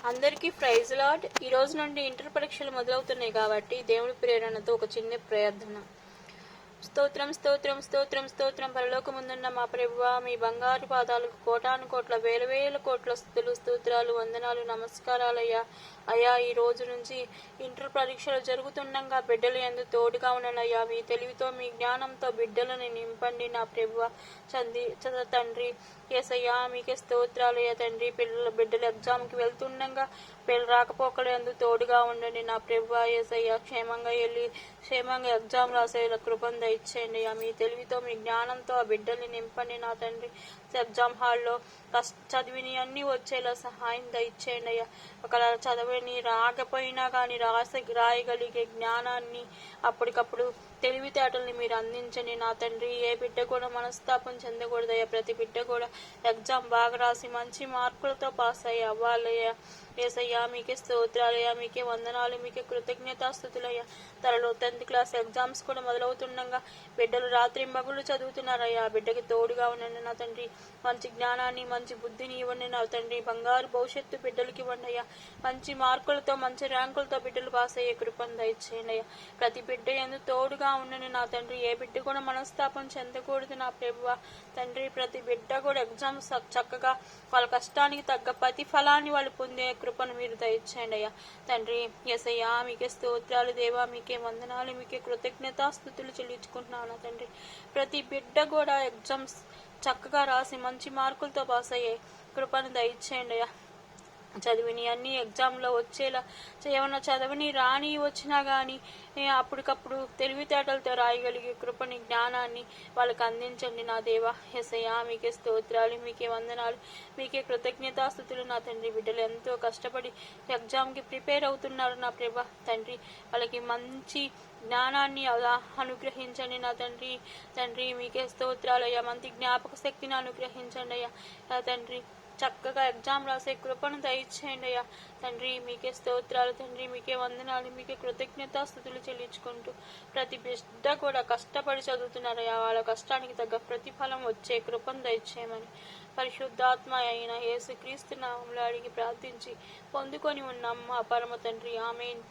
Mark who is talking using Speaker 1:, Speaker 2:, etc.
Speaker 1: అందరికీ praise lord. ఈ రోజు నుండి ఇంటర్ పరీక్షలు మొదలవుతున్నాయి కాబట్టి దేవుడి ప్రేరణతో ఒక చిన్న ప్రార్థన. స్తోత్రం స్తోత్రం స్తోత్రం స్తోత్రం. పరలోకముందున్న మా ప్రభువా, మీ బంగారు పాదాలకు కోటాను కోట్ల వేల వేల కోట్ల స్తుతులు, స్తోత్రాలు, వందనాలు, నమస్కారాలయ్యా. అయ్యా, ఈ రోజు నుంచి ఇంటర్ పరీక్షలు జరుగుతుండగా బిడ్డలు యందు తోడుగా ఉండనయ్యా. మీ తెలివితో మీ జ్ఞానంతో బిడ్డలని నింపండి నా ప్రభువా తండ్రి. యేసయ్యా, మీకే స్తోత్రాలయ్యా తండ్రి. బిడ్డలు ఎగ్జామ్కి వెళ్తుండగా రాకపోకలు యందు తోడుగా ఉండండి నా ప్రభువా యేసయ్యా. క్షేమంగా వెళ్ళి క్షేమంగా ఎగ్జామ్ రాసే కృపను దయచేయండి అయ్యా. మీ తెలివితో మీ జ్ఞానంతో ఆ బిడ్డల్ని నింపండి నా తండ్రి. ఎగ్జామ్ హాల్లో చదివిని అన్నీ వచ్చేలా సహాయం దయచేయండి అయ్యా. ఒకవేళ చదివిని రాకపోయినా కానీ రాయగలిగే జ్ఞానాన్ని అప్పటికప్పుడు తెలివితేటల్ని మీరు అందించండి నా తండ్రి. ఏ బిడ్డ కూడా మనస్తాపం చెందకూడదయ్యా. ప్రతి బిడ్డ కూడా ఎగ్జామ్ బాగా రాసి మంచి మార్కులతో పాస్ అయ్యి అవ్వాలయ్యా. యేసయ్యా, మీకే స్తోత్రాలయ్యా, మీకే వందనాలు, మీకే కృతజ్ఞతాస్తుతులయ్యా. త్వరలో 10th క్లాస్ ఎగ్జామ్స్ కూడా మొదలవుతుండగా బిడ్డలు రాత్రి మగుళ్ళు చదువుతున్నారయ్యా. బిడ్డకి తోడుగా ఉండండి నా తండ్రి. మంచి జ్ఞానాన్ని మంచి బుద్ధిని ఇవ్వండి నా తండ్రి. బంగారు భవిష్యత్తు బిడ్డలకి ఇవ్వండి అయ్యా. మంచి మార్కులతో మంచి ర్యాంకులతో బిడ్డలు పాస్ అయ్యే కృపను దయచేయండి అయ్యా. ప్రతి బిడ్డ ఎందుకు తోడుగా ఉండండి నా తండ్రి. ఏ బిడ్డ కూడా మనస్తాపం చెందకూడదు నా ప్రభువా తండ్రి. ప్రతి బిడ్డ కూడా ఎగ్జామ్స్ చక్కగా వాళ్ళ కష్టానికి తగ్గ ప్రతిఫలాన్ని వాళ్ళు పొందే కృపను మీరు దయచేయండి అయ్యా తండ్రి. యేసయ్యా, మీకే స్తోత్రాలు దేవా, మీకే వందనాలు, మీకే కృతజ్ఞతాస్తుతులు చెల్లించుకుంటున్నాను తండ్రి. ప్రతి బిడ్డ కూడా ఎగ్జామ్స్ చక్కగా రాసి మంచి మార్కులతో పాస్ అయ్యే కృపను దయచేయండి అయ్యా. చదివిని అన్ని ఎగ్జామ్లో వచ్చేలా ఏమన్నా చదవని రాని వచ్చినా కానీ అప్పటికప్పుడు తెలివితేటలతో రాయగలిగే కృపని జ్ఞానాన్ని వాళ్ళకి అందించండి నా దేవా యేసయ్యా. మీకే స్తోత్రాలు, మీకే వందనాలు, మీకే కృతజ్ఞతాస్తుతులు నా తండ్రి. బిడ్డలు ఎంతో కష్టపడి ఎగ్జామ్కి ప్రిపేర్ అవుతున్నారు నా ప్రభా తండ్రి. వాళ్ళకి మంచి జ్ఞానాన్ని అనుగ్రహించండి నా తండ్రి. తండ్రి, మీకే స్తోత్రాలు అయ్యా. మంచి జ్ఞాపక శక్తిని అనుగ్రహించండి అయ్యా తండ్రి. చక్కగా ఎగ్జామ్ రాసే కృపను దయచేయండి అయ్యా తండ్రి. మీకే స్తోత్రాలు తండ్రి, మీకే వందనాలు, మీకే కృతజ్ఞతాస్తుతులు చెల్లించుకుంటూ ప్రతి బిడ్డ కూడా కష్టపడి చదువుతున్నారయ్యా. వాళ్ళ కష్టానికి తగ్గ ప్రతిఫలం వచ్చే కృపను దయచేయమని పరిశుద్ధాత్మ అయిన యేసుక్రీస్తు నామములో అడిగి ప్రార్థించి పొందుకొని ఉన్నాం మా పరమ తండ్రి. ఆమేన్.